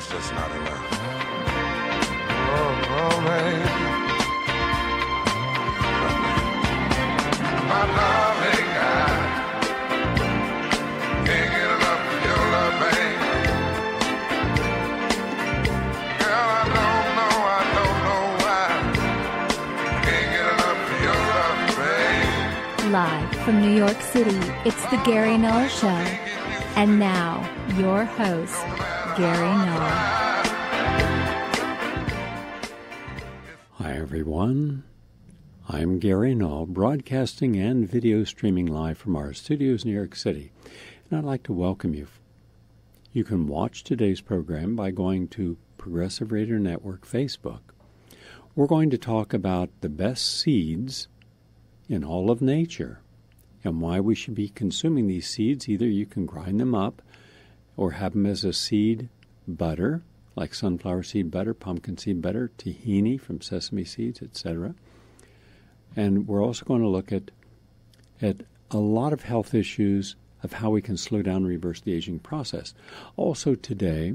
it's just not enough. Oh, man. My darling, I can't get enough of your love, babe. Girl, I don't know why. Can't get enough of your love, babe. Live from New York City, it's the Gary Null Show. And now, your host, Gary Null. Hi, everyone. I'm Gary Null, broadcasting and video streaming live from our studios in New York City. And I'd like to welcome you. You can watch today's program by going to Progressive Radio Network Facebook. We're going to talk about the best seeds in all of nature and why we should be consuming these seeds. Either you can grind them up or have them as a seed butter, like sunflower seed butter, pumpkin seed butter, tahini from sesame seeds, etc. And we're also going to look at a lot of health issues of how we can slow down and reverse the aging process. Also today,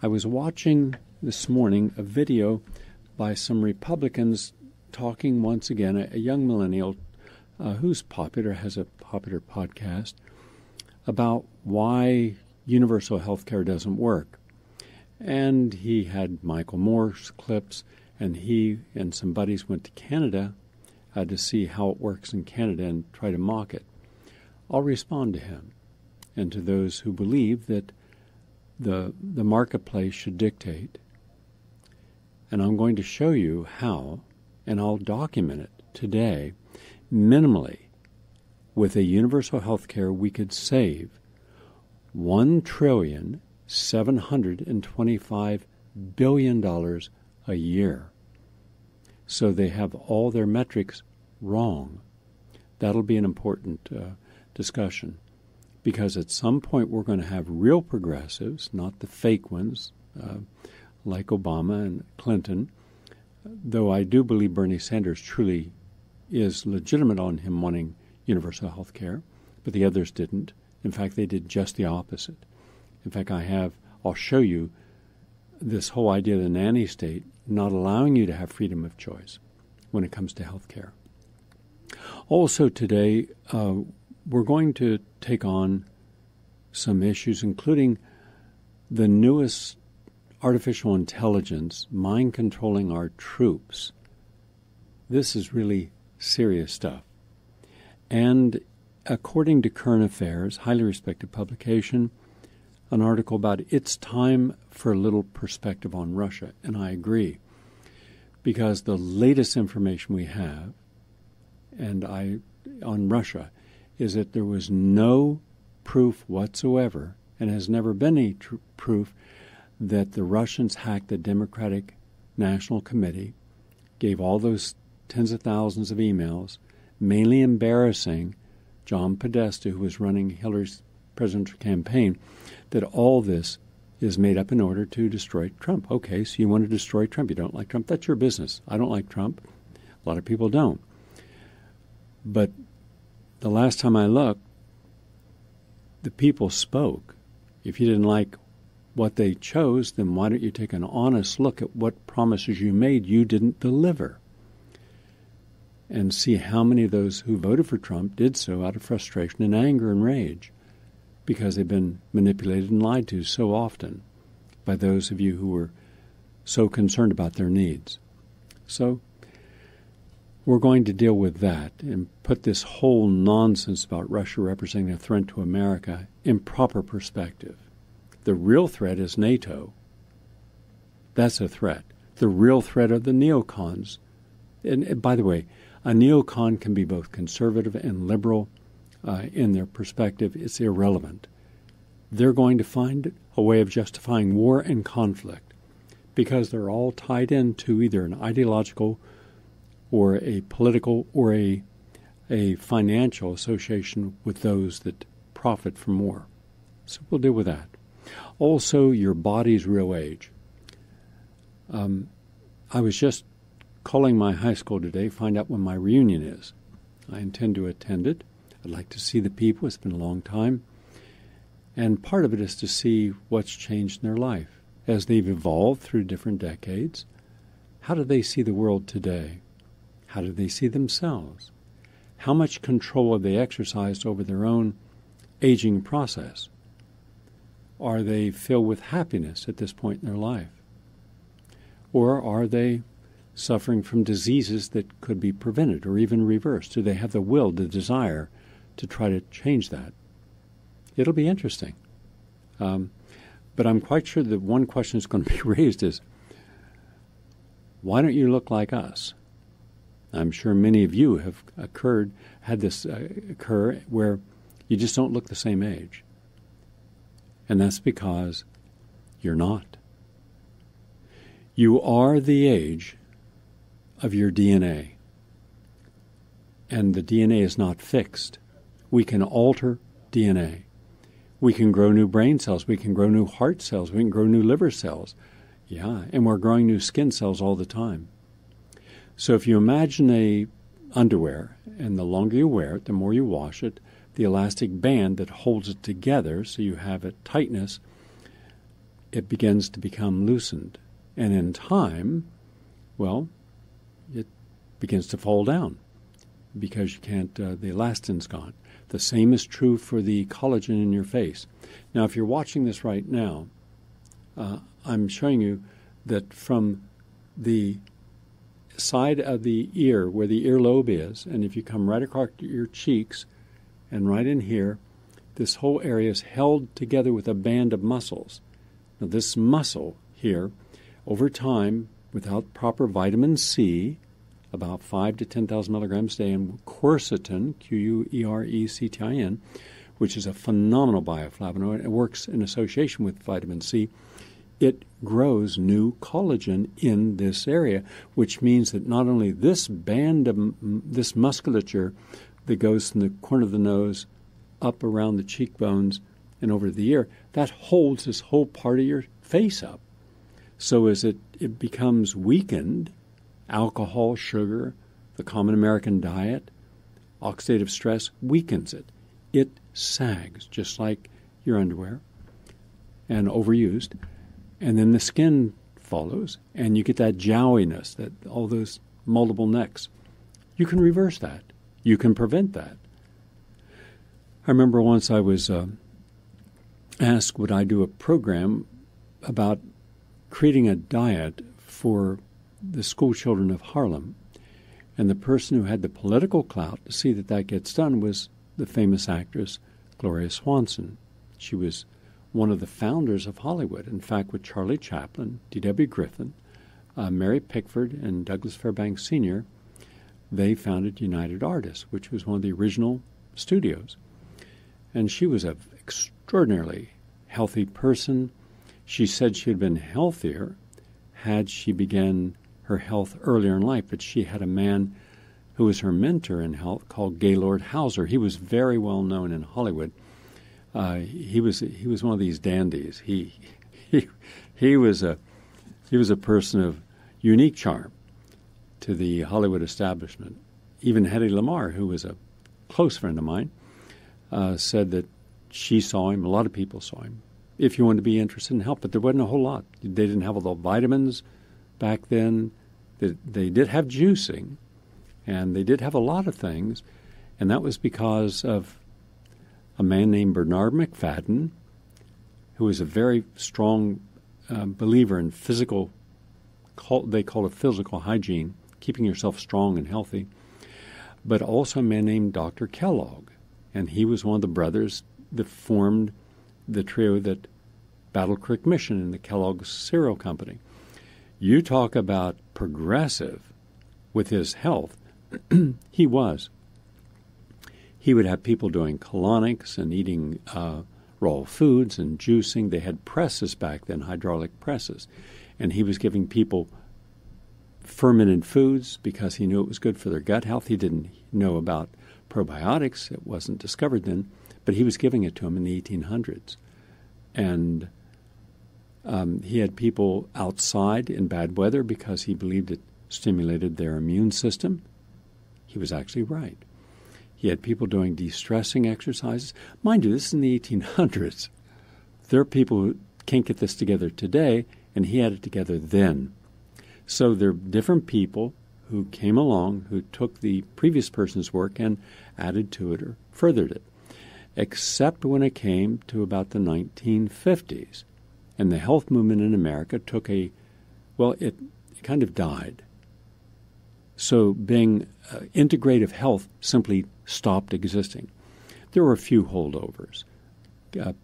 I was watching this morning a video by some Republicans talking once again, a young millennial who's popular, has a popular podcast, about why universal health care doesn't work. And he had Michael Moore's clips, and he and some buddies went to Canada to see how it works in Canada and try to mock it. I'll respond to him and to those who believe that the marketplace should dictate. And I'm going to show you how, and I'll document it today, minimally. With a universal health care, we could save $1,725 billion a year. So they have all their metrics wrong. That'll be an important discussion, because at some point we're going to have real progressives, not the fake ones like Obama and Clinton, though I do believe Bernie Sanders truly is legitimate on him wanting universal health care, but the others didn't. In fact, they did just the opposite. In fact, I'll show you this whole idea of the nanny state not allowing you to have freedom of choice when it comes to health care. Also today, we're going to take on some issues, including the newest artificial intelligence mind-controlling our troops. This is really serious stuff. And according to Current Affairs, highly respected publication, an article about it's time for a little perspective on Russia. And I agree, because the latest information we have on Russia is that there was no proof whatsoever, and has never been any proof, that the Russians hacked the Democratic National Committee, gave all those tens of thousands of emails, mainly embarrassing John Podesta, who was running Hillary's presidential campaign, that all this is made up in order to destroy Trump. Okay, so you want to destroy Trump. You don't like Trump. That's your business. I don't like Trump. A lot of people don't. But the last time I looked, the people spoke. If you didn't like what they chose, then why don't you take an honest look at what promises you made you didn't deliver? And see how many of those who voted for Trump did so out of frustration and anger and rage, because they've been manipulated and lied to so often by those of you who were so concerned about their needs. So we're going to deal with that and put this whole nonsense about Russia representing a threat to America in proper perspective. The real threat is NATO. That's a threat. The real threat are the neocons. And by the way, a neocon can be both conservative and liberal in their perspective. It's irrelevant. They're going to find a way of justifying war and conflict because they're all tied into either an ideological or a political or a financial association with those that profit from war. So we'll deal with that. Also, your body's real age. I was just calling my high school today, find out when my reunion is. I intend to attend it. I'd like to see the people. It's been a long time. And part of it is to see what's changed in their life. as they've evolved through different decades, how do they see the world today? How do they see themselves? How much control have they exercised over their own aging process? Are they filled with happiness at this point in their life? Or are they suffering from diseases that could be prevented or even reversed? Do they have the will, the desire to try to change that? It'll be interesting. But I'm quite sure that one question that's going to be raised is, why don't you look like us? I'm sure many of you have had this occur where you just don't look the same age. And that's because you're not. You are the age of your DNA. And the DNA is not fixed. We can alter DNA. We can grow new brain cells. We can grow new heart cells. We can grow new liver cells. Yeah, and we're growing new skin cells all the time. So if you imagine a underwear, and the longer you wear it, the more you wash it, the elastic band that holds it together so you have a tightness, it begins to become loosened. And in time, well, it begins to fall down because you can't, the elastin's gone. The same is true for the collagen in your face. Now, if you're watching this right now, I'm showing you that from the side of the ear, where the earlobe is, and if you come right across your cheeks and right in here, this whole area is held together with a band of muscles. Now, this muscle here, over time, without proper vitamin C, about 5 to 10,000 milligrams a day, and quercetin, Quercetin, which is a phenomenal bioflavonoid, it works in association with vitamin C. It grows new collagen in this area, which means that not only this band of this musculature that goes from the corner of the nose up around the cheekbones and over the ear, that holds this whole part of your face up. So as it becomes weakened, alcohol, sugar, the common American diet, oxidative stress weakens it. It sags, just like your underwear, and overused. And then the skin follows, and you get that jowiness, that all those multiple necks. You can reverse that. You can prevent that. I remember once I was asked would I do a program about creating a diet for the school children of Harlem. And the person who had the political clout to see that that gets done was the famous actress Gloria Swanson. She was one of the founders of Hollywood. In fact, with Charlie Chaplin, D.W. Griffin, Mary Pickford, and Douglas Fairbanks Sr., they founded United Artists, which was one of the original studios. And she was an extraordinarily healthy person. She said she had been healthier had she began her health earlier in life, but she had a man who was her mentor in health called Gaylord Hauser. He was very well known in Hollywood. He was one of these dandies. He was a person of unique charm to the Hollywood establishment. Even Hedy Lamarr, who was a close friend of mine, said that she saw him. A lot of people saw him. If you wanted to be interested in health, but there wasn't a whole lot. They didn't have all the vitamins back then. They did have juicing, and they did have a lot of things, and that was because of a man named Bernard McFadden, who was a very strong believer in physical, they call it physical hygiene, keeping yourself strong and healthy, but also a man named Dr. Kellogg, and he was one of the brothers that formed the trio that Battle Creek Mission and the Kellogg Cereal Company. You talk about progressive with his health. He was. He would have people doing colonics and eating raw foods and juicing. They had presses back then, hydraulic presses. And he was giving people fermented foods because he knew it was good for their gut health. He didn't know about probiotics. It wasn't discovered then. But he was giving it to them in the 1800s. And he had people outside in bad weather because he believed it stimulated their immune system. He was actually right. He had people doing de-stressing exercises. Mind you, this is in the 1800s. There are people who can't get this together today, and he had it together then. So there are different people who came along who took the previous person's work and added to it or furthered it, except when it came to about the 1950s. And the health movement in America took it kind of died. So being integrative health simply stopped existing. There were a few holdovers.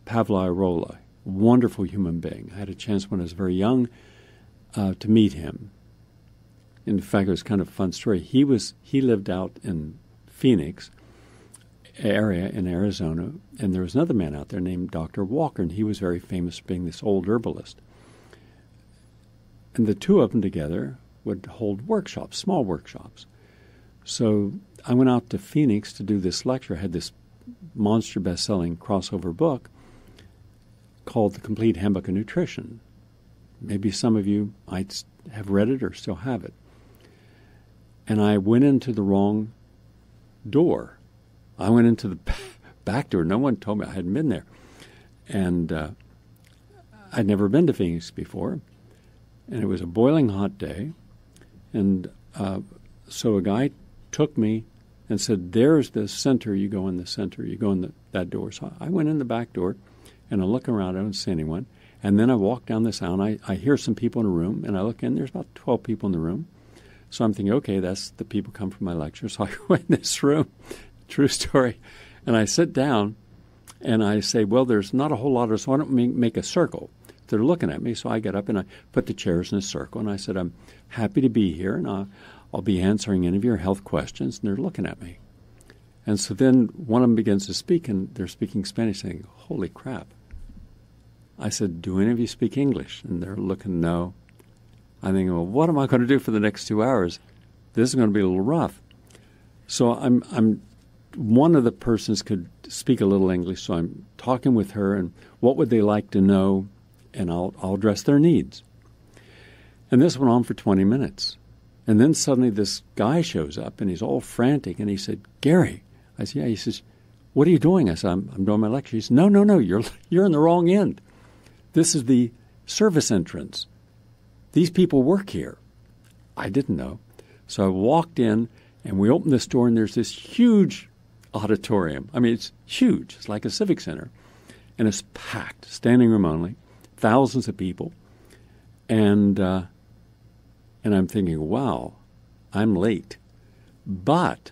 Pavlo Irola, wonderful human being. I had a chance when I was very young to meet him. In fact, it was kind of a fun story. He lived out in Phoenix area in Arizona, and there was another man out there named Dr. Walker, and he was very famous for being this old herbalist. And the two of them together would hold workshops, small workshops. So I went out to Phoenix to do this lecture. I had this monster best-selling crossover book called The Complete Handbook of Nutrition. Maybe some of you might have read it or still have it. And I went into the wrong door. I went into the back door. No one told me I hadn't been there. And I'd never been to Phoenix before. And it was a boiling hot day. And so a guy took me and said, there's the center. You go in the center. You go in that door. So I went in the back door, and I look around. I don't see anyone. And then I walk down this aisle, and I hear some people in a room. And I look in. There's about 12 people in the room. So I'm thinking, okay, that's the people come from my lecture. So I go in this room, true story, and I sit down, and I say, well, there's not a whole lot of us. So why don't we make a circle? They're looking at me, so I get up and I put the chairs in a circle, and I said, I'm happy to be here, and I'll be answering any of your health questions, and they're looking at me. And so then one of them begins to speak, and they're speaking Spanish, saying, holy crap. I said, do any of you speak English? And they're looking, no. I'm thinking, well, what am I going to do for the next 2 hours? This is going to be a little rough. So I'm one of the persons could speak a little English, so I'm talking with her, and what would they like to know, and I'll address their needs. And this went on for 20 minutes. And then suddenly this guy shows up, and he's all frantic, and he said, Gary. I said, yeah. He says, what are you doing? I said, I'm doing my lecture. He said, no, you're in the wrong end. This is the service entrance. These people work here. I didn't know. So I walked in, and we opened this door, and there's this huge auditorium. I mean, it's huge. It's like a civic center. And it's packed, standing room only, thousands of people. And I'm thinking, wow, I'm late. But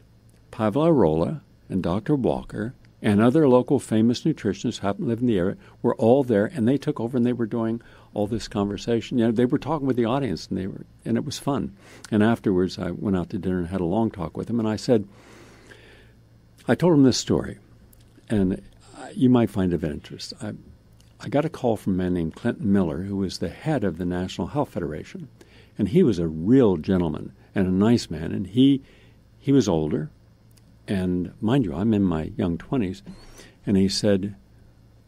Pavlo Irola and Dr. Walker and other local famous nutritionists who happen to live in the area were all there, and they took over, and they were doing all this conversation. You know, they were talking with the audience, and it was fun. And afterwards, I went out to dinner and had a long talk with them, and I told them this story, and you might find it of interest. I got a call from a man named Clinton Miller, who was the head of the National Health Federation, and he was a real gentleman and a nice man, and he was older. And mind you, I'm in my young 20s, and he said,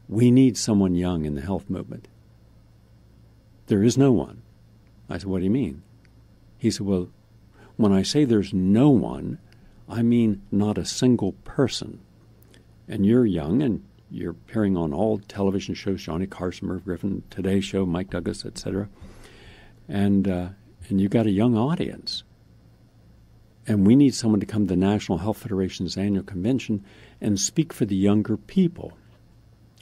we need someone young in the health movement. There is no one. I said, what do you mean? He said, well, when I say there's no one, I mean not a single person. And you're young, and you're appearing on all television shows, Johnny Carson, Merv Griffin, Today Show, Mike Douglas, etc. And you got a young audience. And we need someone to come to the National Health Federation's annual convention and speak for the younger people.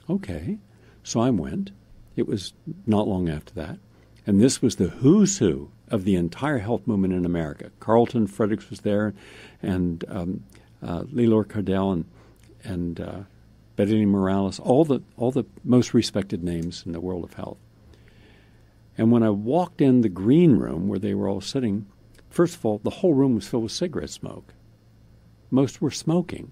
Okay. So I went. It was not long after that. And this was the who's who of the entire health movement in America. Carlton Fredericks was there, and Lelor Cardell, and Betty Morales, all the most respected names in the world of health. And when I walked in the green room where they were all sitting, first of all, the whole room was filled with cigarette smoke. Most were smoking.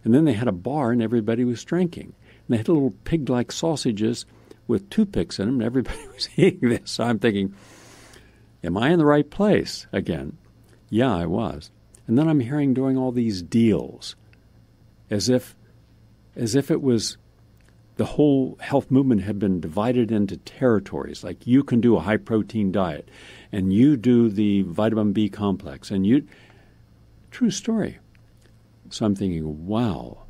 And then they had a bar, and everybody was drinking. And they had little pig-like sausages with toothpicks in them, and everybody was eating this. So I'm thinking, am I in the right place again? Yeah, I was. And then I'm hearing doing all these deals as if it was the whole health movement had been divided into territories. Like, you can do a high-protein diet, and you do the vitamin B complex, and you... True story. So I'm thinking, wow.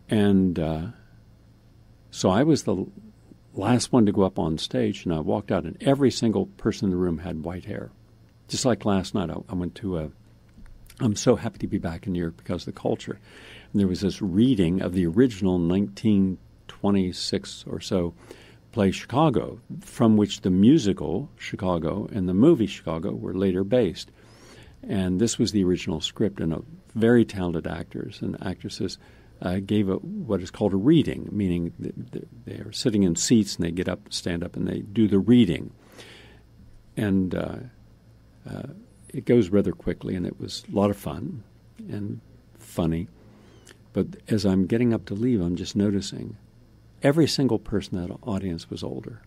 And so I was the last one to go up on stage, and I walked out, and every single person in the room had white hair. Just like last night, I went to I'm so happy to be back in New York because of the culture. And there was this reading of the original 1926 or so play Chicago, from which the musical Chicago and the movie Chicago were later based. And this was the original script, and very talented actors and actresses gave what is called a reading, meaning they are sitting in seats and they get up, stand up, and they do the reading. And it goes rather quickly, and it was a lot of fun and funny. But as I'm getting up to leave, I'm just noticing every single person in that audience was older.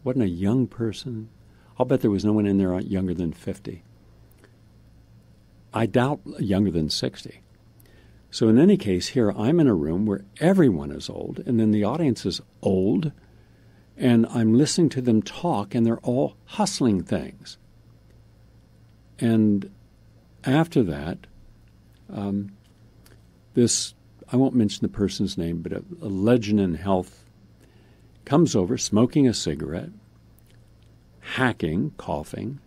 Wasn't a young person. I'll bet there was no one in there younger than 50. I doubt younger than 60. So in any case, here I'm in a room where everyone is old, and then the audience is old, and I'm listening to them talk, and they're all hustling things. And after that, this, I won't mention the person's name, but a legend in health comes over smoking a cigarette, hacking, coughing,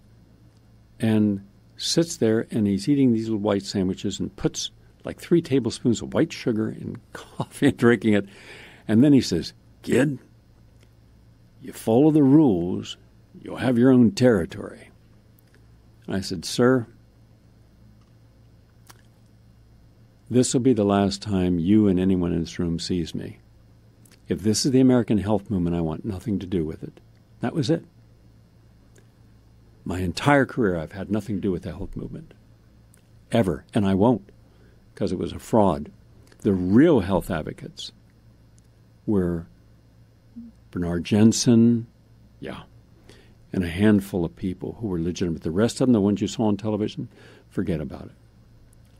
and sits there, and he's eating these little white sandwiches and puts like 3 tablespoons of white sugar in coffee and drinking it. And then he says, "Kid, you follow the rules, you'll have your own territory." And I said, "Sir, this will be the last time you and anyone in this room sees me. If this is the American health movement, I want nothing to do with it." That was it. My entire career, I've had nothing to do with the health movement. Ever. And I won't, because it was a fraud. The real health advocates were Bernard Jensen, and a handful of people who were legitimate. The rest of them, the ones you saw on television, forget about it.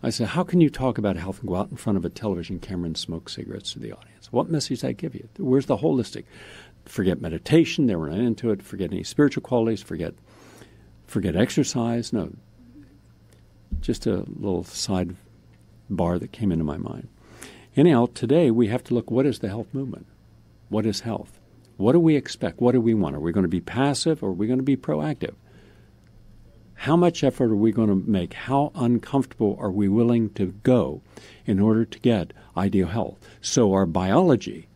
I said, how can you talk about health and go out in front of a television camera and smoke cigarettes to the audience? What message does that give you? Where's the holistic? Forget meditation. They were not into it. Forget any spiritual qualities. Forget exercise. No, just a little side bar that came into my mind. Anyhow, today we have to look, what is the health movement? What is health? What do we expect? What do we want? Are we going to be passive or are we going to be proactive? How much effort are we going to make? How uncomfortable are we willing to go in order to get ideal health? So our biology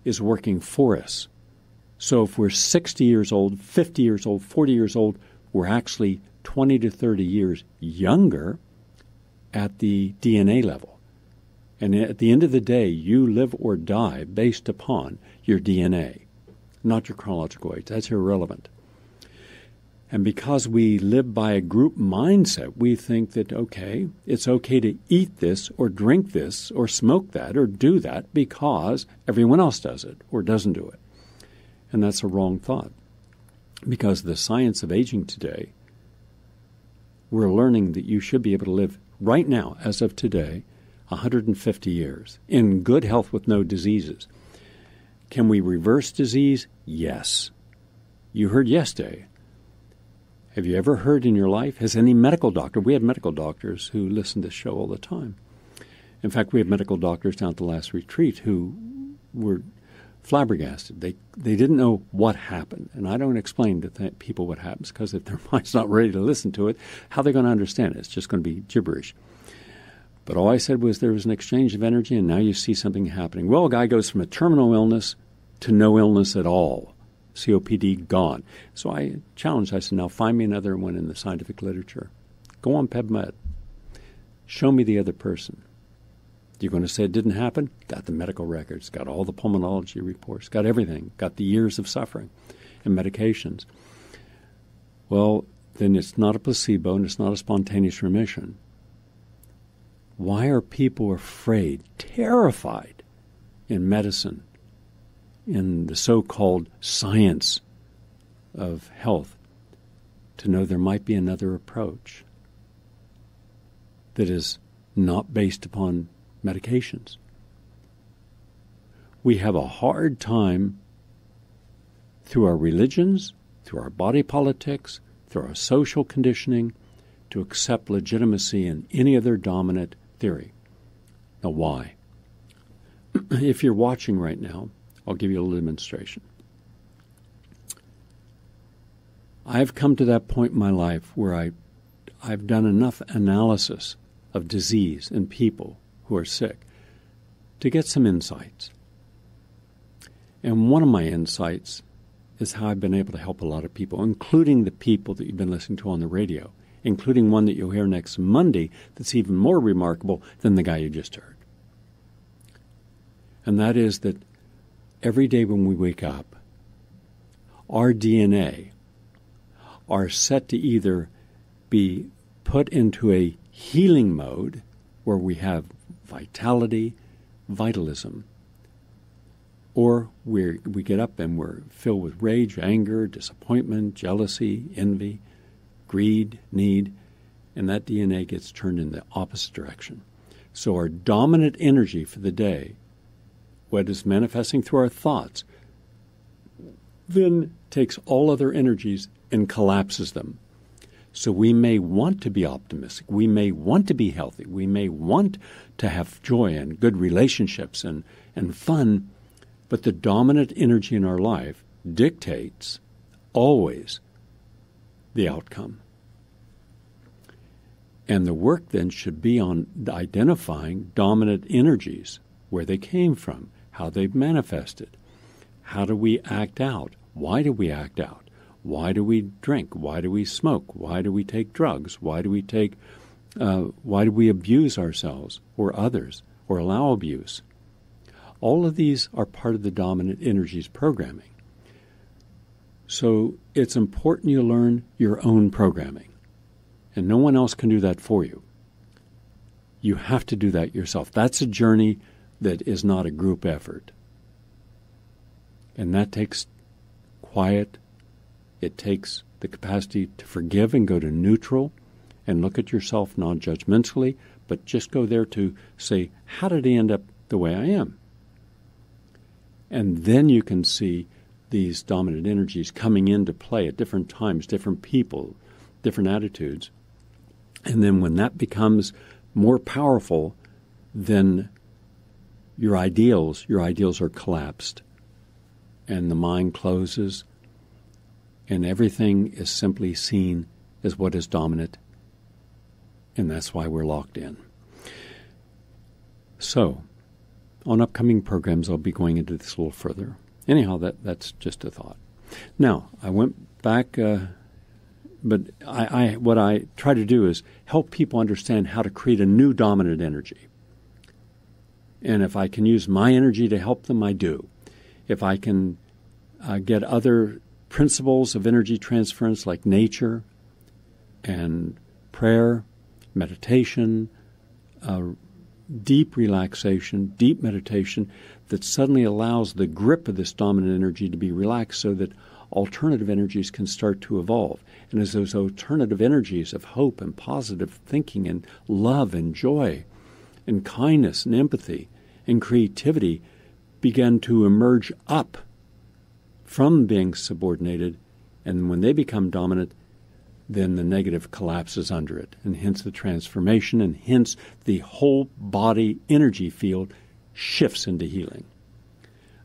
is working for us. So if we're 60 years old, 50 years old, 40 years old, we're actually 20 to 30 years younger at the DNA level. And at the end of the day, you live or die based upon your DNA, not your chronological age. That's irrelevant. And because we live by a group mindset, we think that, okay, it's okay to eat this or drink this or smoke that or do that because everyone else does it or doesn't do it. And that's a wrong thought. Because the science of aging today, we're learning that you should be able to live right now, as of today, 150 years in good health with no diseases. Can we reverse disease? Yes. You heard yesterday. Have you ever heard in your life, has any medical doctor, we have medical doctors who listen to this show all the time. In fact, we have medical doctors down at the last retreat who were flabbergasted. They didn't know what happened. And I don't explain to people what happens, because if their mind's not ready to listen to it, how are they going to understand it? It's just going to be gibberish. But all I said was there was an exchange of energy, and now you see something happening. Well, a guy goes from a terminal illness to no illness at all. COPD gone. So I challenged, I said, now find me another one in the scientific literature. Go on PubMed. Show me the other person. You're going to say it didn't happen? Got the medical records, got all the pulmonology reports, got everything, got the years of suffering and medications. Well, then it's not a placebo and it's not a spontaneous remission. Why are people afraid, terrified in medicine, in the so-called science of health, to know there might be another approach that is not based upon medications? We have a hard time through our religions, through our body politics, through our social conditioning, to accept legitimacy in any other dominant theory. Now, why? If you're watching right now, I'll give you a little demonstration. I've come to that point in my life where I've done enough analysis of disease in people who are sick to get some insights. And one of my insights is how I've been able to help a lot of people, including the people that you've been listening to on the radio, including one that you'll hear next Monday that's even more remarkable than the guy you just heard. And that is that every day when we wake up, our DNA are set to either be put into a healing mode where we have vitality, vitalism, or we get up and we're filled with rage, anger, disappointment, jealousy, envy, greed, need, and that DNA gets turned in the opposite direction. So our dominant energy for the day, what is manifesting through our thoughts, then takes all other energies and collapses them. So we may want to be optimistic. We may want to be healthy. We may want to have joy and good relationships and fun, but the dominant energy in our life dictates always the outcome. And the work then should be on identifying dominant energies, where they came from, how they've manifested. How do we act out? Why do we act out? Why do we drink? Why do we smoke? Why do we take drugs? Why do we abuse ourselves or others or allow abuse? All of these are part of the dominant energies programming. So it's important you learn your own programming. And no one else can do that for you. You have to do that yourself. That's a journey that is not a group effort. And that takes quiet. It takes the capacity to forgive and go to neutral and look at yourself non-judgmentally, but just go there to say, how did I end up the way I am? And then you can see these dominant energies coming into play at different times, different people, different attitudes. And then when that becomes more powerful, then your ideals are collapsed. And the mind closes, and everything is simply seen as what is dominant. And that's why we're locked in. So, on upcoming programs, I'll be going into this a little further. Anyhow, that's just a thought. Now, I went back, but what I try to do is help people understand how to create a new dominant energy. And if I can use my energy to help them, I do. If I can get other principles of energy transference like nature and prayer, meditation, deep relaxation, deep meditation that suddenly allows the grip of this dominant energy to be relaxed so that alternative energies can start to evolve. And as those alternative energies of hope and positive thinking and love and joy and kindness and empathy and creativity begin to emerge up from being subordinated, and when they become dominant, then the negative collapses under it, and hence the transformation, and hence the whole body energy field shifts into healing.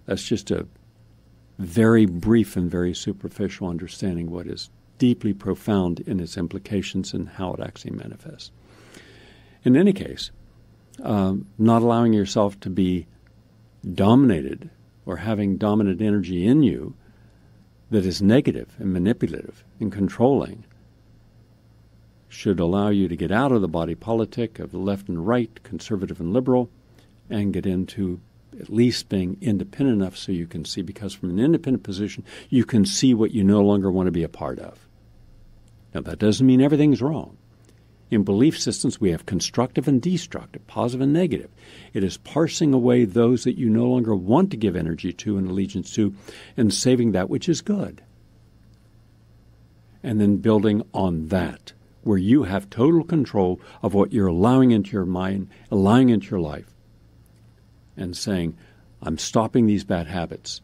That's just a very brief and very superficial understanding what is deeply profound in its implications and how it actually manifests. In any case, not allowing yourself to be dominated or having dominant energy in you that is negative and manipulative and controlling should allow you to get out of the body politic of the left and right, conservative and liberal, and get into at least being independent enough so you can see, because from an independent position, you can see what you no longer want to be a part of. Now, that doesn't mean everything's wrong. In belief systems, we have constructive and destructive, positive and negative. It is parsing away those that you no longer want to give energy to and allegiance to, and saving that which is good. And then building on that, where you have total control of what you're allowing into your mind, allowing into your life, and saying, I'm stopping these bad habits.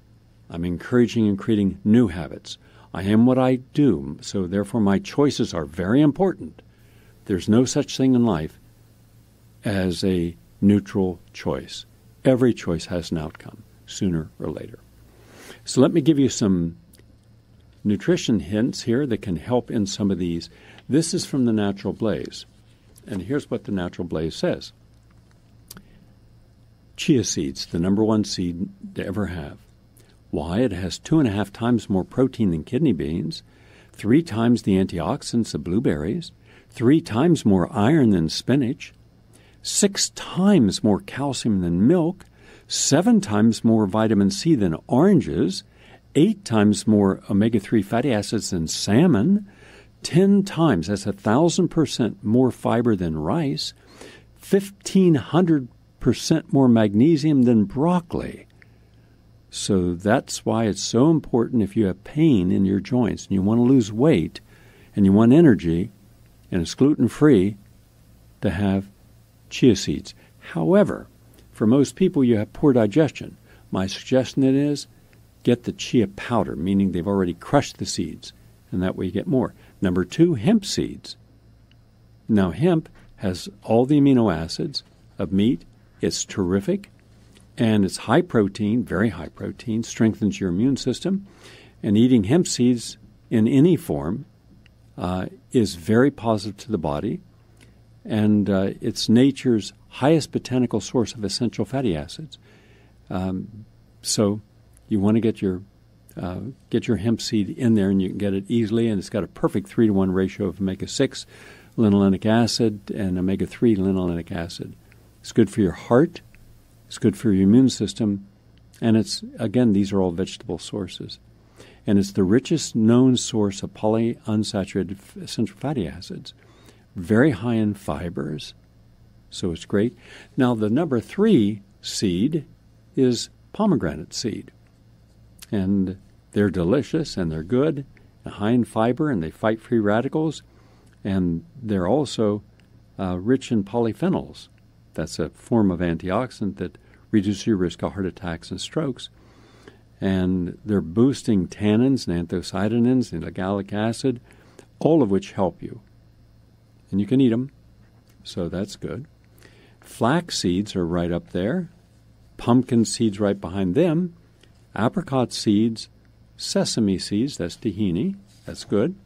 I'm encouraging and creating new habits. I am what I do, so therefore my choices are very important. There's no such thing in life as a neutral choice. Every choice has an outcome, sooner or later. So let me give you some nutrition hints here that can help in some of these. This is from the Natural Blaze. And here's what the Natural Blaze says. Chia seeds, the number one seed to ever have. Why? It has 2.5 times more protein than kidney beans, 3 times the antioxidants of blueberries, 3 times more iron than spinach, 6 times more calcium than milk, 7 times more vitamin C than oranges, 8 times more omega-3 fatty acids than salmon, 10 times, that's 1,000% more fiber than rice, 1,500% more magnesium than broccoli. So that's why it's so important if you have pain in your joints and you want to lose weight and you want energy and it's gluten-free to have chia seeds. However, for most people you have poor digestion. My suggestion is get the chia powder, meaning they've already crushed the seeds, and that way you get more. Number 2, hemp seeds. Now hemp has all the amino acids of meat. It's terrific, and it's high protein, very high protein, strengthens your immune system. And eating hemp seeds in any form is very positive to the body, and it's nature's highest botanical source of essential fatty acids. So you want to get your hemp seed in there, and you can get it easily, and it's got a perfect 3-to-1 ratio of omega-6 linolenic acid and omega-3 linolenic acid. It's good for your heart, it's good for your immune system, and it's, again, these are all vegetable sources. And it's the richest known source of polyunsaturated essential fatty acids, very high in fibers, so it's great. Now, the number 3 seed is pomegranate seed, and they're delicious, and they're good, and high in fiber, and they fight free radicals, and they're also rich in polyphenols. That's a form of antioxidant that reduces your risk of heart attacks and strokes. And they're boosting tannins and anthocyanins and oxalic acid, all of which help you. And you can eat them, so that's good. Flax seeds are right up there. Pumpkin seeds right behind them. Apricot seeds, sesame seeds, that's tahini, that's good.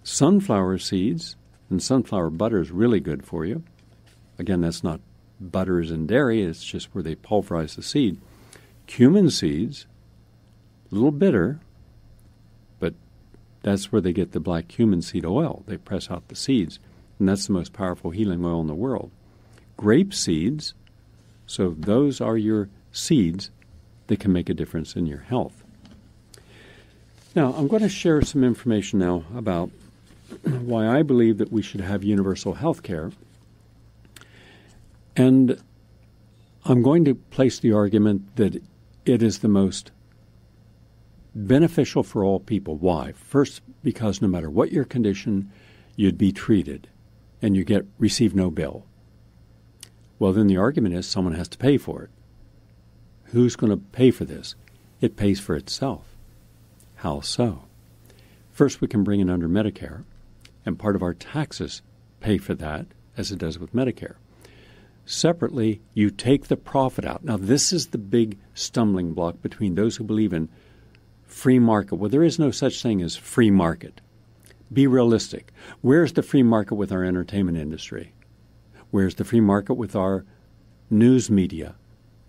Sunflower seeds, and sunflower butter is really good for you. Again, that's not butter as in dairy, it's just where they pulverize the seed. Cumin seeds, a little bitter, but that's where they get the black cumin seed oil. They press out the seeds, and that's the most powerful healing oil in the world. Grape seeds, so those are your seeds that can make a difference in your health. Now, I'm going to share some information now about why I believe that we should have universal health care. And I'm going to place the argument that it is the most beneficial for all people. Why? First, because no matter what your condition, you'd be treated and you receive no bill. Well, then the argument is someone has to pay for it. Who's going to pay for this? It pays for itself. How so? First, we can bring it under Medicare, and part of our taxes pay for that, as it does with Medicare. Separately, you take the profit out. Now, this is the big stumbling block between those who believe in free market. Well, there is no such thing as free market. Be realistic. Where's the free market with our entertainment industry? Where's the free market with our news media?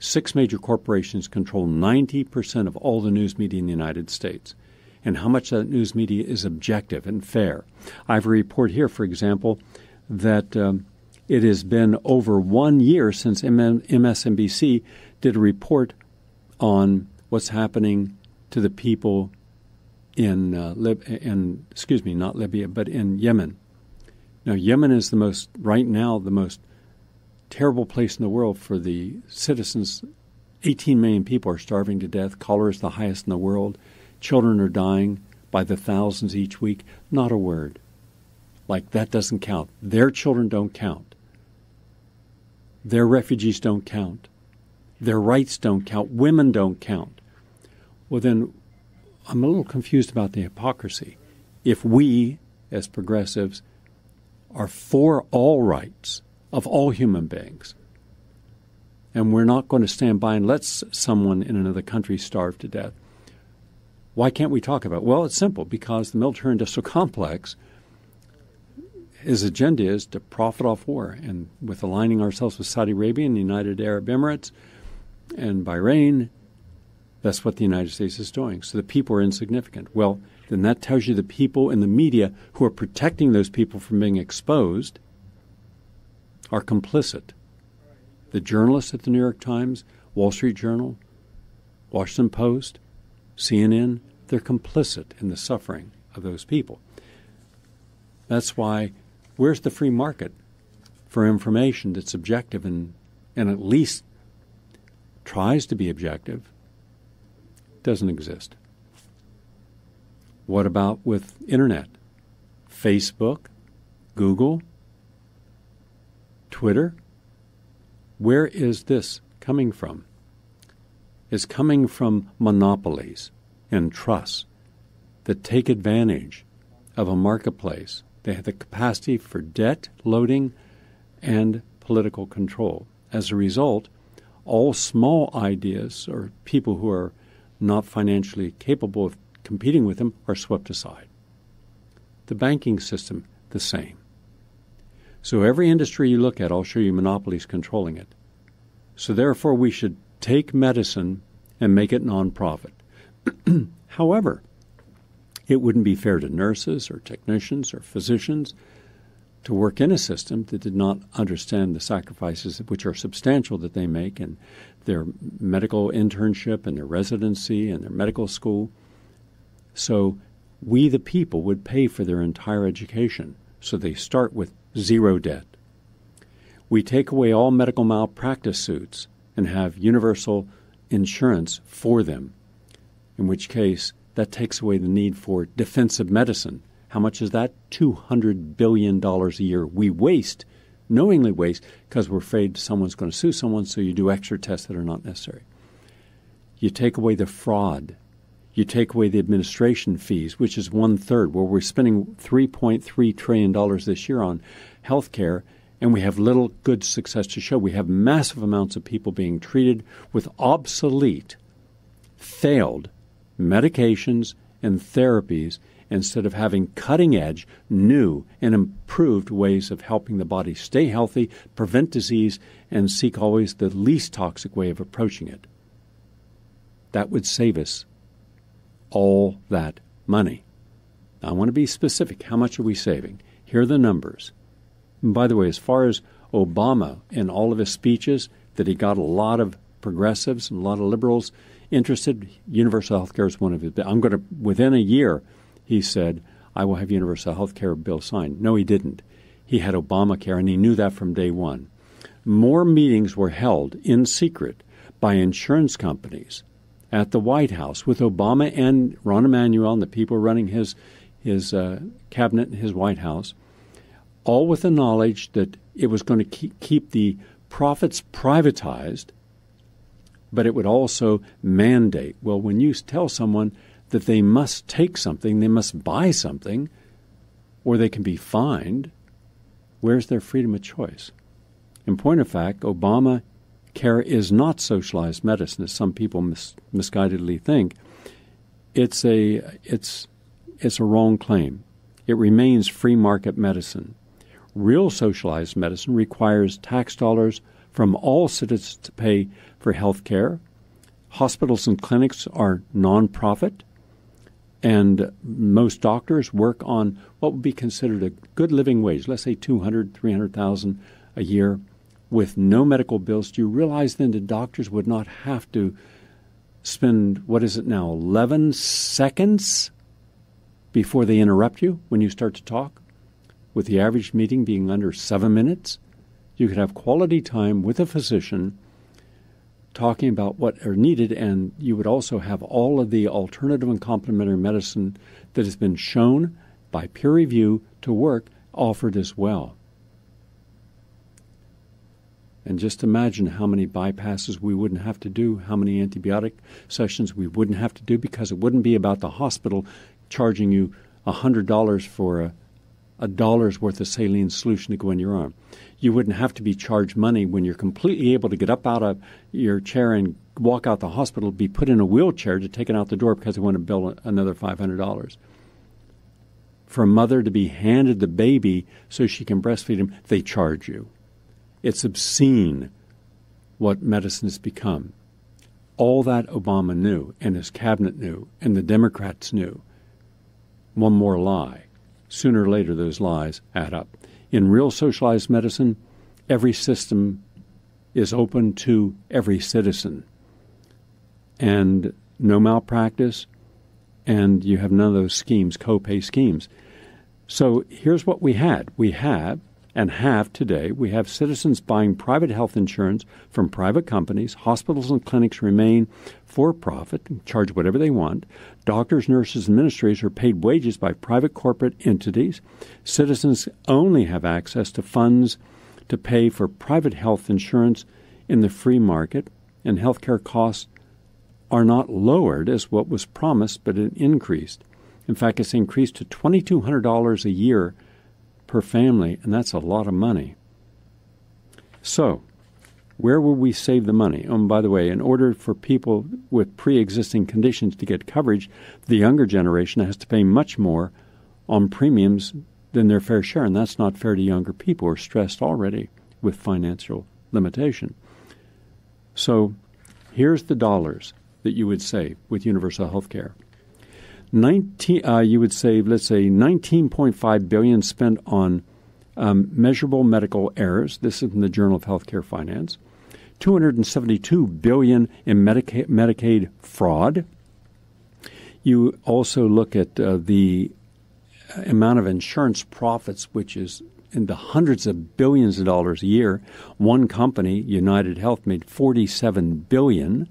6 major corporations control 90% of all the news media in the United States. And how much of that news media is objective and fair? I have a report here, for example, that it has been over 1 year since MSNBC did a report on what's happening to the people in not Libya, but in Yemen. Now, Yemen is right now the most terrible place in the world for the citizens. 18 million people are starving to death. Cholera is the highest in the world. Children are dying by the thousands each week. Not a word. Like, that doesn't count. Their children don't count. Their refugees don't count. Their rights don't count. Women don't count. Well, then, I'm a little confused about the hypocrisy. If we, as progressives, are for all rights of all human beings, and we're not going to stand by and let someone in another country starve to death, Why can't we talk about it? Well, it's simple, because the military-industrial complex, his agenda is to profit off war. And with aligning ourselves with Saudi Arabia and the United Arab Emirates and Bahrain, that's what the United States is doing. So the people are insignificant. Well, then that tells you the people in the media who are protecting those people from being exposed are complicit. The journalists at the New York Times, Wall Street Journal, Washington Post, CNN, they're complicit in the suffering of those people. That's why, where's the free market for information that's objective and at least tries to be objective? Doesn't exist. What about with internet? Facebook, Google, Twitter? Where is this coming from? It's coming from monopolies and trusts that take advantage of a marketplace. They have the capacity for debt loading and political control. As a result, all small ideas or people who are not financially capable of competing with them are swept aside. The banking system, the same. So every industry you look at, I'll show you monopolies controlling it. So therefore, we should take medicine and make it nonprofit. However, it wouldn't be fair to nurses or technicians or physicians to work in a system that did not understand the sacrifices, which are substantial, that they make in their medical internship and their residency and their medical school. So we, the people, would pay for their entire education. So they start with zero debt. We take away all medical malpractice suits and have universal insurance for them, in which case that takes away the need for defensive medicine. How much is that? $200 billion a year we waste, knowingly waste, because we're afraid someone's going to sue someone, so you do extra tests that are not necessary. You take away the fraud. You take away the administration fees, which is 1/3, where we're spending $3.3 trillion this year on health care, and we have little good success to show. We have massive amounts of people being treated with obsolete, failed medications and therapies instead of having cutting-edge, new, and improved ways of helping the body stay healthy, prevent disease, and seek always the least toxic way of approaching it. That would save us all that money. Now, I want to be specific. How much are we saving? Here are the numbers. And by the way, as far as Obama in all of his speeches, that he got a lot of progressives and a lot of liberals interested, universal health care is one of his. Within a year, he said, I will have universal health care bill signed. No, he didn't. He had Obamacare, and he knew that from day one. More meetings were held in secret by insurance companies at the White House with Obama and Ron Emanuel and the people running his cabinet and his White House, all with the knowledge that it was going to keep the profits privatized, but it would also mandate. Well, when you tell someone that they must take something, they must buy something, or they can be fined, where's their freedom of choice? In point of fact, Obamacare is not socialized medicine, as some people misguidedly think. It's a wrong claim. It remains free market medicine. Real socialized medicine requires tax dollars from all citizens to pay for health care. Hospitals and clinics are nonprofit, and most doctors work on what would be considered a good living wage, let's say $200,000, $300,000 a year, with no medical bills. Do you realize then the doctors would not have to spend, 11 seconds before they interrupt you when you start to talk? With the average meeting being under 7 minutes, you could have quality time with a physician talking about what are needed, and you would also have all of the alternative and complementary medicine that has been shown by peer review to work offered as well. And just imagine how many bypasses we wouldn't have to do, how many antibiotic sessions we wouldn't have to do, because it wouldn't be about the hospital charging you $100 for a dollar's worth of saline solution to go in your arm. You wouldn't have to be charged money when you're completely able to get up out of your chair and walk out the hospital, be put in a wheelchair to take it out the door because they want to bill another $500. For a mother to be handed the baby so she can breastfeed him, they charge you. It's obscene what medicine has become. All that Obama knew, and his cabinet knew, and the Democrats knew. One more lie. Sooner or later, those lies add up. In real socialized medicine, every system is open to every citizen. And no malpractice, and you have none of those schemes, co-pay schemes. So here's what we had. We have, and have today, we have citizens buying private health insurance from private companies. Hospitals and clinics remain for-profit, charge whatever they want. Doctors, nurses, and administrators are paid wages by private corporate entities. Citizens only have access to funds to pay for private health insurance in the free market, and healthcare costs are not lowered as what was promised, but it increased. In fact, it's increased to $2,200 a year per family, and that's a lot of money. So, where will we save the money? Oh, and by the way, in order for people with pre-existing conditions to get coverage, the younger generation has to pay much more on premiums than their fair share, and that's not fair to younger people who are stressed already with financial limitation. So, here's the dollars that you would save with universal health care. You would save, let's say, $19.5 billion spent on measurable medical errors. This is in the Journal of Healthcare Finance. $272 billion in Medicaid fraud. You also look at the amount of insurance profits, which is in the hundreds of billions of dollars a year. One company, United Health, made $47 billion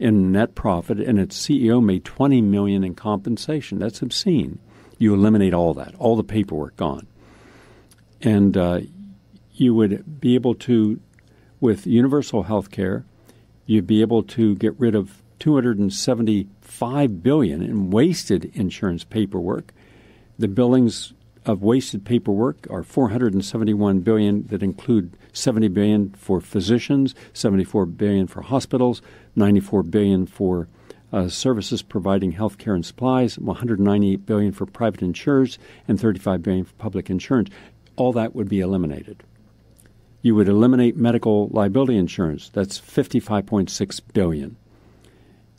in net profit, and its CEO made $20 million in compensation. That's obscene. You eliminate all that, all the paperwork gone. And you would be able to, with universal health care, you'd be able to get rid of $275 billion in wasted insurance paperwork. The billings of wasted paperwork are $471 billion that include $70 billion for physicians, $74 billion for hospitals, $94 billion for services providing health care and supplies, $198 billion for private insurers, and $35 billion for public insurance. All that would be eliminated. You would eliminate medical liability insurance. That's $55.6 billion.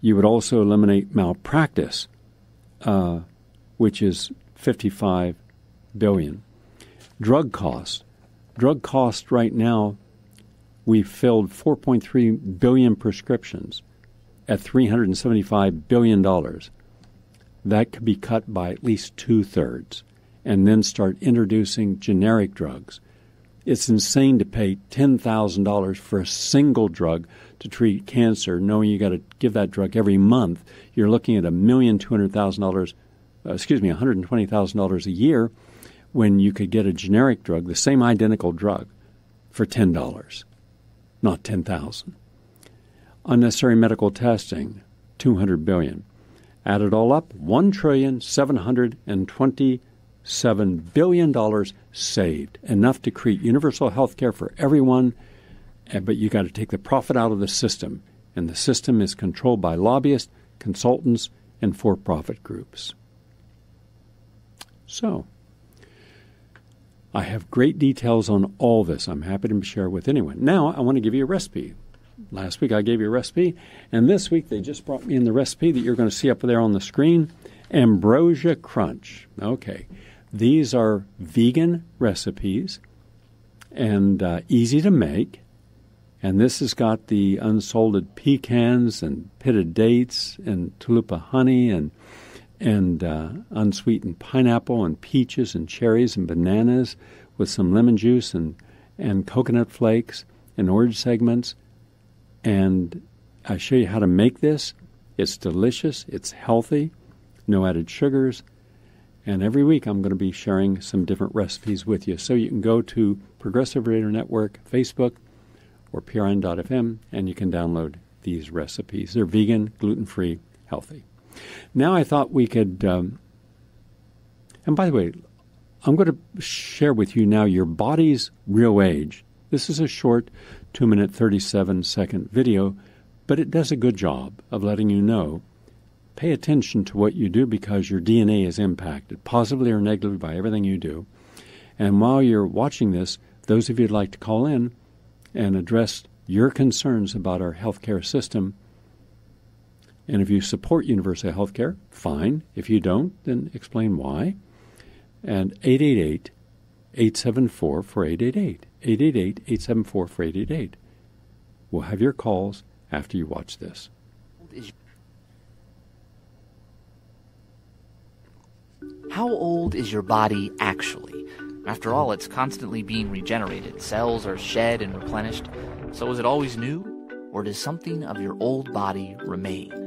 You would also eliminate malpractice, which is $55 billion. Drug costs. Drug costs right now, we've filled 4.3 billion prescriptions at $375 billion. That could be cut by at least 2/3 and then start introducing generic drugs. It's insane to pay $10,000 for a single drug to treat cancer, knowing you got to give that drug every month. You're looking at $120,000 a year when you could get a generic drug, the same identical drug, for $10, not $10,000. Unnecessary medical testing, $200 billion. Add it all up, $1,727 billion saved, enough to create universal health care for everyone, but you got to take the profit out of the system, and the system is controlled by lobbyists, consultants, and for-profit groups. So, I have great details on all this. I'm happy to share with anyone. Now, I want to give you a recipe. Last week I gave you a recipe, and this week they just brought me in the recipe that you're going to see up there on the screen, Ambrosia Crunch. Okay, these are vegan recipes and easy to make, and this has got the unsalted pecans and pitted dates and tulip honey and unsweetened pineapple and peaches and cherries and bananas with some lemon juice and coconut flakes and orange segments. And I show you how to make this. It's delicious. It's healthy. No added sugars. And every week I'm going to be sharing some different recipes with you. So you can go to Progressive Radio Network, Facebook, or PRN.FM, and you can download these recipes. They're vegan, gluten-free, healthy. Now I thought we could, and by the way, I'm going to share with you now your body's real age. This is a short 2-minute, 37-second video, But it does a good job of letting you know, pay attention to what you do because your DNA is impacted, positively or negatively, by everything you do. And while you're watching this, those of you who'd like to call in and address your concerns about our healthcare system, and if you support universal health care, fine. If you don't, then explain why. And 888-874-4888. 888-874-4888. We'll have your calls after you watch this. How old is your body actually? After all, it's constantly being regenerated. Cells are shed and replenished. So is it always new? Or does something of your old body remain?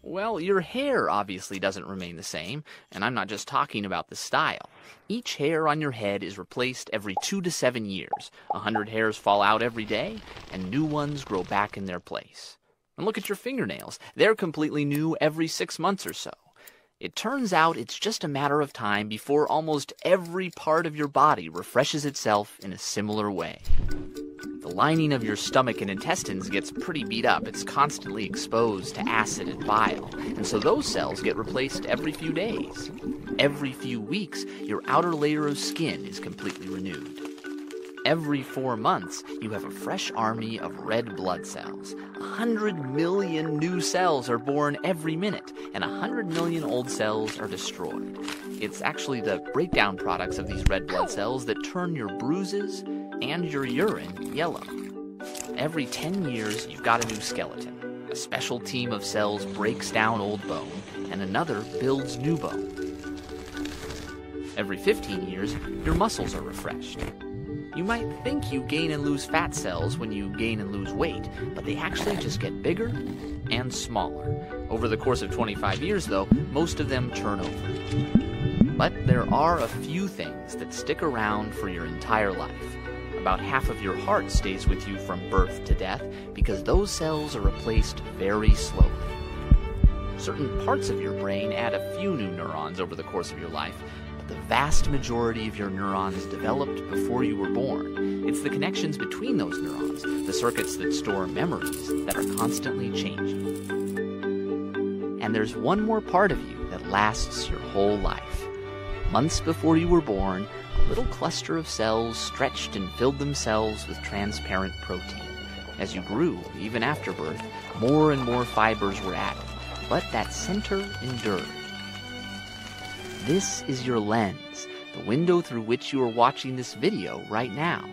Well, your hair obviously doesn't remain the same, and I'm not just talking about the style. Each hair on your head is replaced every 2 to 7 years. 100 hairs fall out every day, and new ones grow back in their place. And look at your fingernails. They're completely new every 6 months or so. It turns out it's just a matter of time before almost every part of your body refreshes itself in a similar way. The lining of your stomach and intestines gets pretty beat up. It's constantly exposed to acid and bile, and so those cells get replaced every few days. Every few weeks, your outer layer of skin is completely renewed. Every 4 months, you have a fresh army of red blood cells. 100 million new cells are born every minute, and 100 million old cells are destroyed. It's actually the breakdown products of these red blood cells that turn your bruises and your urine yellow. Every 10 years, you've got a new skeleton. A special team of cells breaks down old bone, and another builds new bone. Every 15 years, your muscles are refreshed. You might think you gain and lose fat cells when you gain and lose weight, but they actually just get bigger and smaller. Over the course of 25 years, though, most of them turn over. But there are a few things that stick around for your entire life. About half of your heart stays with you from birth to death because those cells are replaced very slowly. Certain parts of your brain add a few new neurons over the course of your life, but the vast majority of your neurons developed before you were born. It's the connections between those neurons, the circuits that store memories, that are constantly changing. And there's one more part of you that lasts your whole life. Months before you were born, a little cluster of cells stretched and filled themselves with transparent protein. As you grew, even after birth, more and more fibers were added, but that center endured. This is your lens, the window through which you are watching this video right now,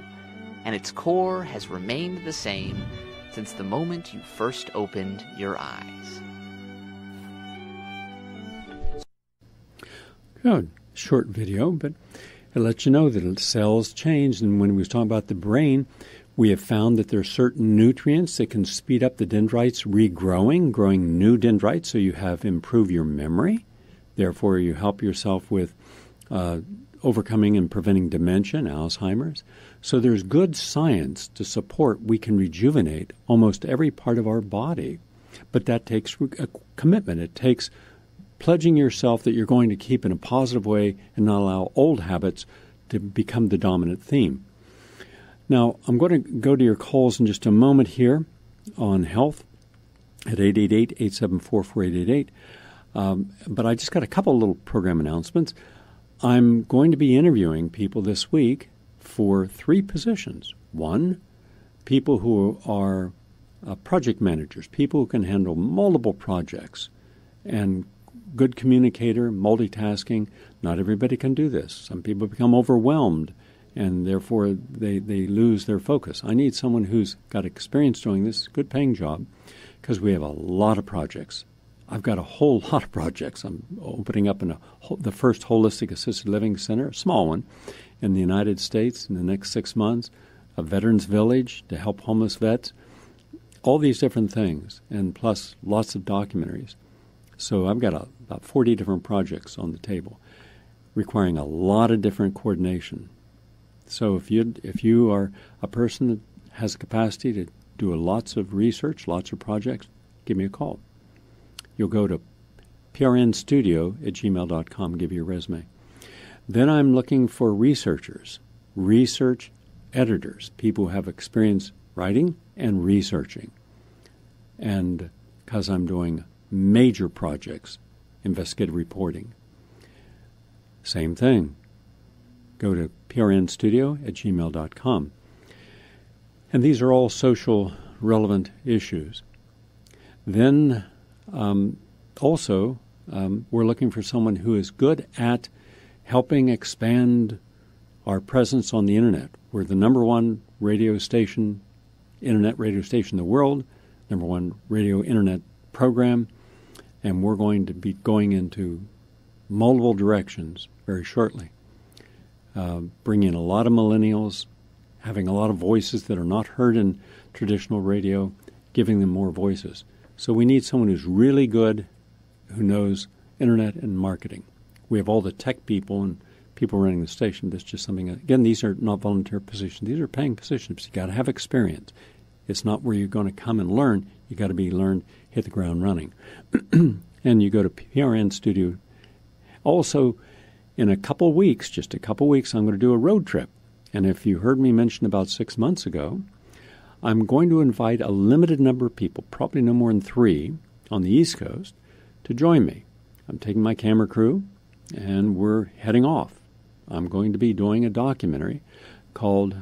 and its core has remained the same since the moment you first opened your eyes. Good. Short video, but it lets you know that cells change. And when we was talking about the brain, we have found that there are certain nutrients that can speed up the dendrites growing new dendrites, so you have improved your memory. Therefore, you help yourself with overcoming and preventing dementia and Alzheimer's. So there's good science to support we can rejuvenate almost every part of our body. But that takes a commitment. It takes pledging yourself that you're going to keep in a positive way and not allow old habits to become the dominant theme. Now, I'm going to go to your calls in just a moment here on health at 888-874-4888. But I just got a couple little program announcements. I'm going to be interviewing people this week for 3 positions. One, people who are project managers, people who can handle multiple projects and good communicator, multitasking. Not everybody can do this. Some people become overwhelmed, and therefore they lose their focus. I need someone who's got experience doing this, good paying job, because we have a lot of projects. I've got a whole lot of projects. I'm opening up the first holistic assisted living center, a small one, in the United States in the next 6 months, a veterans village to help homeless vets, all these different things, and plus lots of documentaries. So I've got about 40 different projects on the table, requiring a lot of different coordination. So if you are a person that has the capacity to do lots of research, lots of projects, give me a call. You'll go to prnstudio@gmail.com, give your resume. Then I'm looking for researchers, research editors, people who have experience writing, and researching. And because I'm doing major projects, investigative reporting. Same thing. Go to prnstudio@gmail.com. And these are all social relevant issues. Then also, we're looking for someone who is good at helping expand our presence on the Internet. We're the number one radio station, Internet radio station in the world, number one radio Internet program, and we're going to be going into multiple directions very shortly. Bringing a lot of millennials, having a lot of voices that are not heard in traditional radio, giving them more voices. So we need someone who's really good, who knows Internet and marketing. We have all the tech people and people running the station. That's just something, again, these are not volunteer positions. These are paying positions. You've got to have experience. It's not where you're going to come and learn. You've got to be learned, hit the ground running. And you go to PRN Studio. Also, in a couple weeks, just a couple weeks, I'm going to do a road trip. And if you heard me mention about 6 months ago, I'm going to invite a limited number of people, probably no more than 3, on the East Coast, to join me. I'm taking my camera crew, and we're heading off. I'm going to be doing a documentary called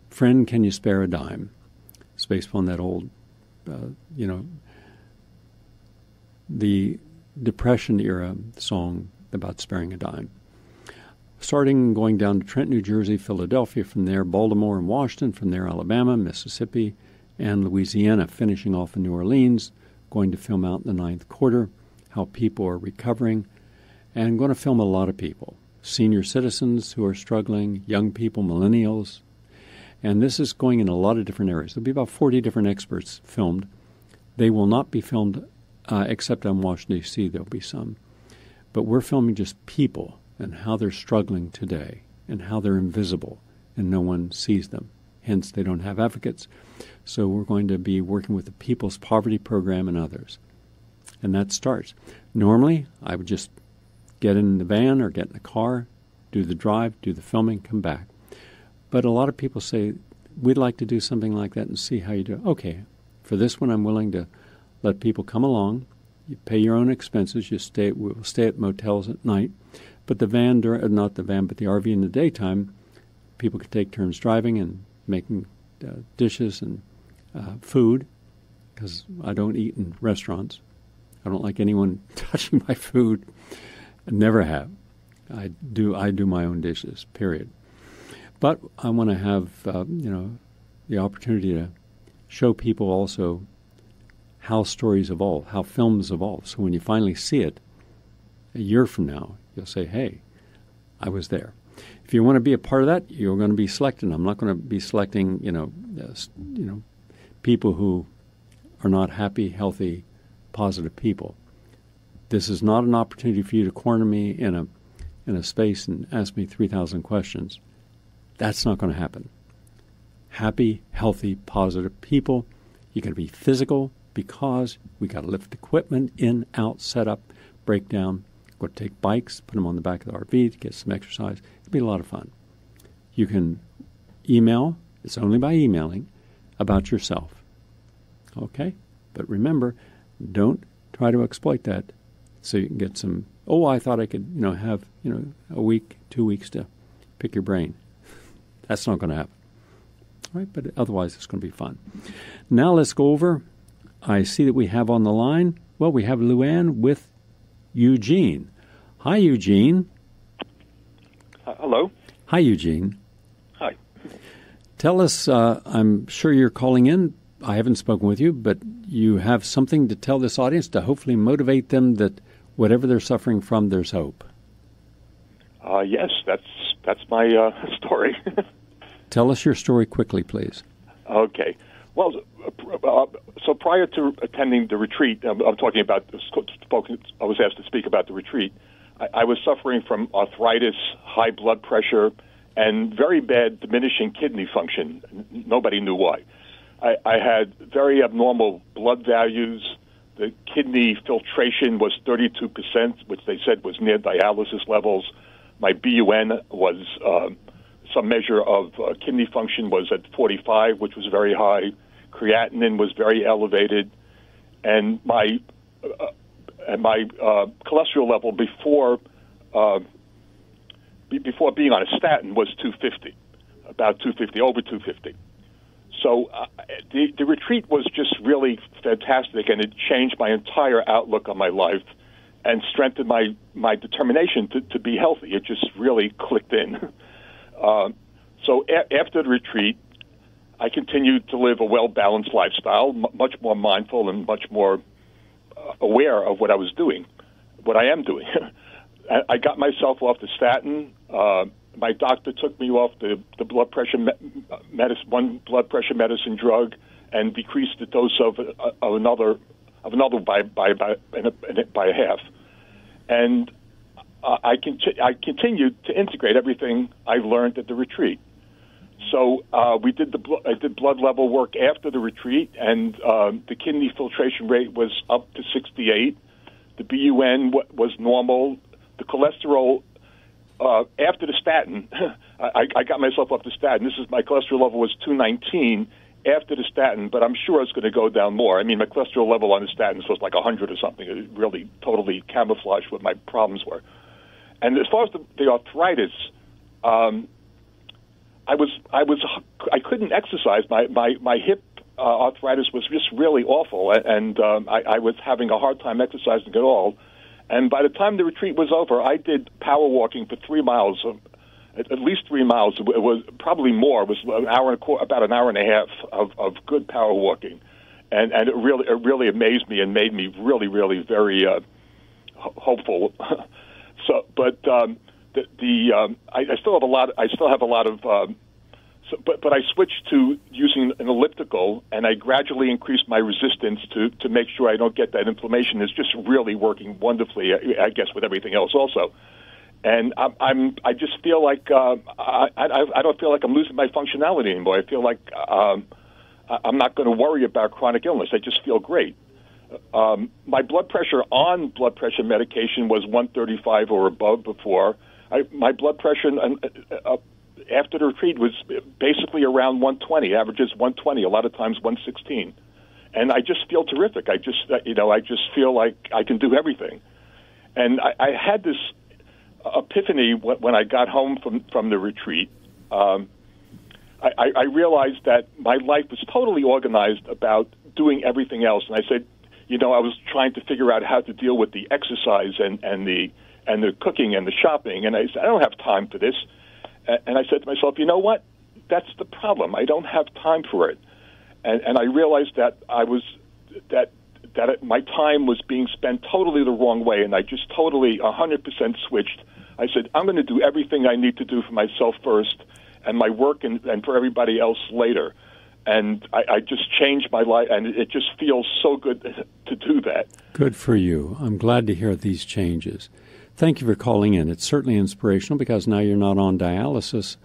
Friend, Can You Spare a Dime? It's based on that old, the Depression-era song about sparing a dime. Starting going down to Trenton, New Jersey, Philadelphia, from there Baltimore and Washington, from there Alabama, Mississippi, and Louisiana, finishing off in New Orleans, going to film out in the 9th quarter, how people are recovering, and going to film a lot of people, senior citizens who are struggling, young people, millennials, and this is going in a lot of different areas. There'll be about 40 different experts filmed. They will not be filmed except on Washington, D.C. There'll be some. But we're filming just people and how they're struggling today and how they're invisible and no one sees them. Hence, they don't have advocates. So we're going to be working with the People's Poverty Program and others. And that starts. Normally, I would just get in the van or get in the car, do the drive, do the filming, come back. But a lot of people say, we'd like to do something like that and see how you do it. Okay, for this one, I'm willing to let people come along. You pay your own expenses. We'll stay at motels at night. But the van, not the van, but the RV in the daytime, people can take turns driving and making dishes and food, because I don't eat in restaurants. I don't like anyone touching my food. I never have. I do my own dishes, period. But I want to have, the opportunity to show people also how stories evolve, how films evolve. So when you finally see it, a year from now, you'll say, hey, I was there. If you want to be a part of that, you're going to be selected. I'm not going to be selecting, people who are not happy, healthy, positive people. This is not an opportunity for you to corner me in a space and ask me 3,000 questions. That's not going to happen. Happy, healthy, positive people. You got to be physical because we got to lift equipment in, out, set up, break down. Go take bikes, put them on the back of the RV to get some exercise. It'll be a lot of fun. You can email. It's only by emailing about yourself. Okay? But remember, don't try to exploit that so you can get some, I thought I could, have, a week, 2 weeks to pick your brain. That's not going to happen. All right? But otherwise, it's going to be fun. Now let's go over. I see that we have on the line, we have Luann with Eugene. Hi, Eugene. Hello. Hi, Eugene. Hi. Tell us, I'm sure you're calling in. I haven't spoken with you, but you have something to tell this audience to hopefully motivate them that whatever they're suffering from, there's hope. Yes, that's my story. Tell us your story quickly, please. Okay. Well, so prior to attending the retreat, I'm talking about, I was asked to speak about the retreat. I was suffering from arthritis, high blood pressure, and very bad diminishing kidney function. Nobody knew why. I had very abnormal blood values. The kidney filtration was 32%, which they said was near dialysis levels. My BUN was some measure of kidney function was at 45, which was very high. Creatinine was very elevated, and my cholesterol level before being on a statin was 250, about 250, over 250. So the retreat was just really fantastic, and it changed my entire outlook on my life and strengthened my determination to be healthy. It just really clicked in. So after the retreat, I continued to live a well-balanced lifestyle, much more mindful and much more aware of what I was doing, what I am doing. I got myself off the statin. My doctor took me off the blood pressure medicine, one blood pressure medicine drug, and decreased the dose of another by a half. And I continued to integrate everything I learned at the retreat. So I did blood level work after the retreat, and the kidney filtration rate was up to 68. The BUN was normal. The cholesterol after the statin, I got myself off the statin. My cholesterol level was 219 after the statin, but I'm sure it's going to go down more. I mean, my cholesterol level on the statins was like 100 or something. It really totally camouflaged what my problems were. And as far as the arthritis, I couldn't exercise. My hip arthritis was just really awful, and I was having a hard time exercising at all. And by the time the retreat was over, I did power walking for 3 miles, at least 3 miles. It was probably more. It was about an hour and a half of good power walking, and it really amazed me and made me really, really very hopeful. So, but I still have a lot. But I switched to using an elliptical, and I gradually increased my resistance to make sure I don't get that inflammation. It's just really working wonderfully, I guess, with everything else also. And I just feel like I don't feel like I'm losing my functionality anymore. I feel like I'm not going to worry about chronic illness. I just feel great. My blood pressure on blood pressure medication was 135 or above before. My blood pressure after the retreat was basically around 120, averages 120, a lot of times 116. And I just feel terrific. I just feel like I can do everything. And I had this epiphany when I got home from the retreat. I realized that my life was totally organized about doing everything else. And I said, I was trying to figure out how to deal with the exercise and the cooking and the shopping. And I said, I don't have time for this. And I said to myself, you know what? That's the problem. I don't have time for it. And I realized that my time was being spent totally the wrong way, and I just totally 100% switched. I said, I'm going to do everything I need to do for myself first, and my work and for everybody else later. And I just changed my life, and it just feels so good to do that. Good for you. I'm glad to hear these changes. Thank you for calling in. It's certainly inspirational because now you're not on dialysis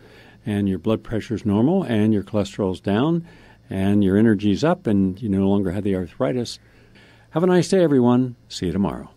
and your blood pressure's normal and your cholesterol's down and your energy's up and you no longer have the arthritis. Have a nice day, everyone. See you tomorrow.